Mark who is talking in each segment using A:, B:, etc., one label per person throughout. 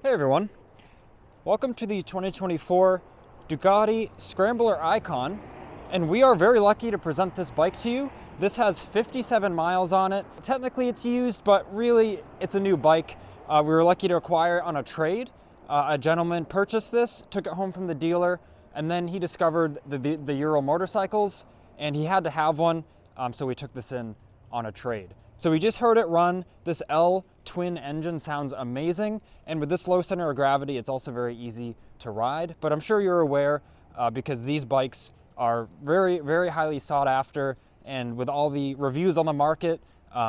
A: Hey everyone, welcome to the 2024 Ducati Scrambler Icon, and we are very lucky to present this bike to you. This has 57 miles on it. Technically it's used, but really it's a new bike. We were lucky to acquire it on a trade. A gentleman purchased this, took it home from the dealer, and then he discovered the Euro motorcycles, and he had to have one, so we took this in on a trade. So we just heard it run. This L twin engine sounds amazing, and with this low center of gravity, it's also very easy to ride. But I'm sure you're aware, because these bikes are very, very highly sought after, and with all the reviews on the market,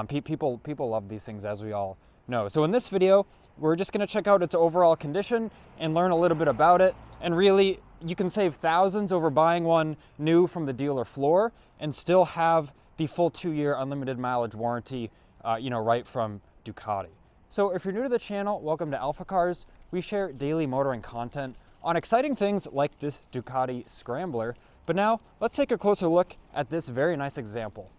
A: people love these things, as we all know. So in this video, we're just going to check out its overall condition and learn a little bit about it. And really, you can save thousands over buying one new from the dealer floor and still have the full 2-year unlimited mileage warranty, right from Ducati. So if you're new to the channel, welcome to AlphaCars. We share daily motoring content on exciting things like this Ducati Scrambler. But now let's take a closer look at this very nice example.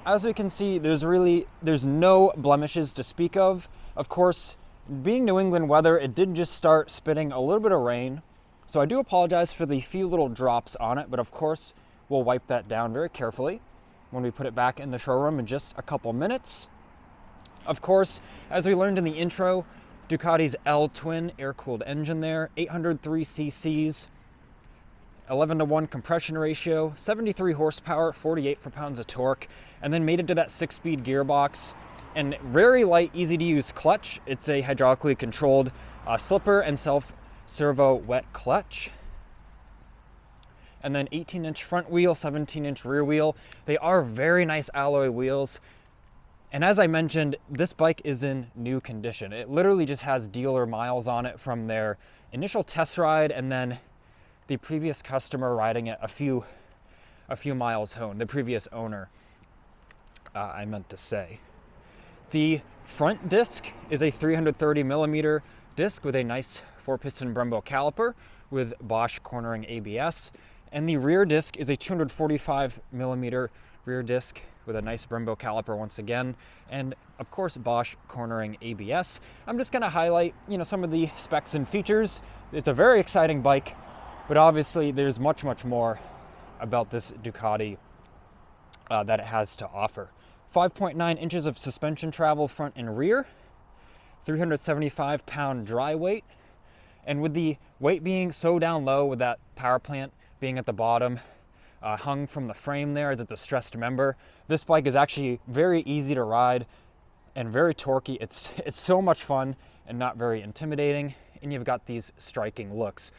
A: As we can see, there's no blemishes to speak of. Of course, being New England weather, it did just start spitting a little bit of rain. So I do apologize for the few little drops on it, but of course, we'll wipe that down very carefully when we put it back in the showroom in just a couple minutes. Of course, as we learned in the intro, Ducati's L twin air-cooled engine there, 803 cc's, 11:1 compression ratio, 73 horsepower, 48 foot-pounds of torque, and then made it to that 6-speed gearbox and very light, easy to use clutch. It's a hydraulically controlled slipper and self-servo wet clutch. And then 18-inch front wheel, 17-inch rear wheel. They are very nice alloy wheels. And as I mentioned, this bike is in new condition. It literally just has dealer miles on it from their initial test ride and then the previous customer riding it a few miles home, the previous owner, I meant to say. The front disc is a 330 millimeter disc with a nice 4-piston Brembo caliper with Bosch cornering ABS. And the rear disc is a 245 millimeter rear disc with a nice Brembo caliper once again. And of course, Bosch cornering ABS. I'm just gonna highlight, some of the specs and features. It's a very exciting bike, but obviously there's much, much more about this Ducati that it has to offer. 5.9 inches of suspension travel front and rear, 375-pound dry weight, and with the weight being so down low with that power plant being at the bottom, hung from the frame there as it's a stressed member, this bike is actually very easy to ride and very torquey. It's so much fun and not very intimidating, and you've got these striking looks.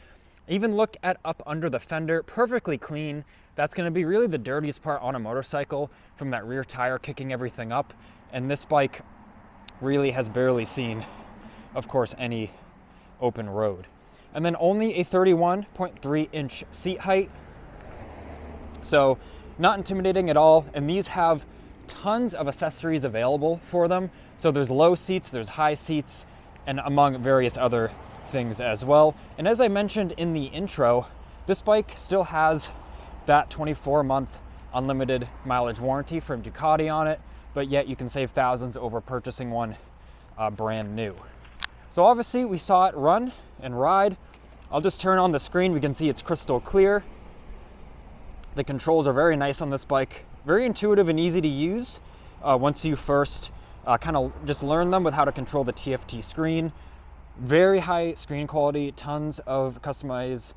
A: Even look at up under the fender, perfectly clean. That's gonna be really the dirtiest part on a motorcycle, from that rear tire kicking everything up. And this bike really has barely seen, of course, any open road. And then only a 31.3 inch seat height. So not intimidating at all. And these have tons of accessories available for them. So there's low seats, there's high seats, and among various other things as well. And as I mentioned in the intro, this bike still has that 24-month unlimited mileage warranty from Ducati on it, but yet you can save thousands over purchasing one brand new. So obviously we saw it run and ride. I'll just turn on the screen. We can see it's crystal clear. The controls are very nice on this bike, very intuitive and easy to use once you first kind of just learn them with how to control the TFT screen. Very high screen quality, tons of customizable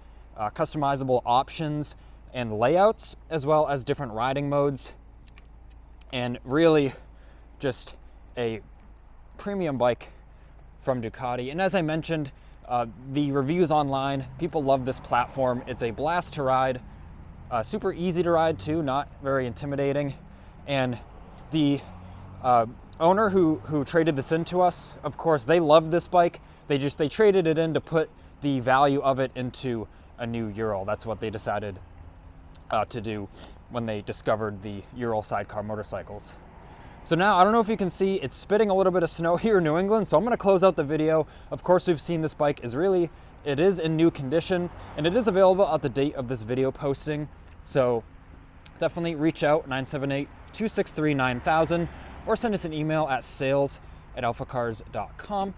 A: options and layouts, as well as different riding modes, and really just a premium bike from Ducati. And as I mentioned, the reviews online, people love this platform. It's a blast to ride, super easy to ride too, not very intimidating. And the owner who traded this into us, of course, they loved this bike. They traded it in to put the value of it into a new Ural. That's what they decided to do when they discovered the Ural sidecar motorcycles. So now, I don't know if you can see, it's spitting a little bit of snow here in New England, so I'm gonna close out the video. Of course, we've seen this bike is really It is in new condition, and it is available at the date of this video posting. So definitely reach out, 978-263-9000, or send us an email at sales@alphacars.com,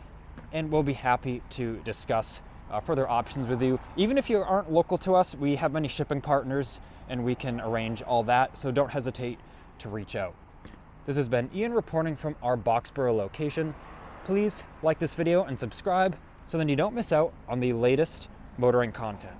A: and we'll be happy to discuss further options with you. Even if you aren't local to us, we have many shipping partners, and we can arrange all that, so don't hesitate to reach out. This has been Ian reporting from our Boxborough location. Please like this video and subscribe so then you don't miss out on the latest motoring content.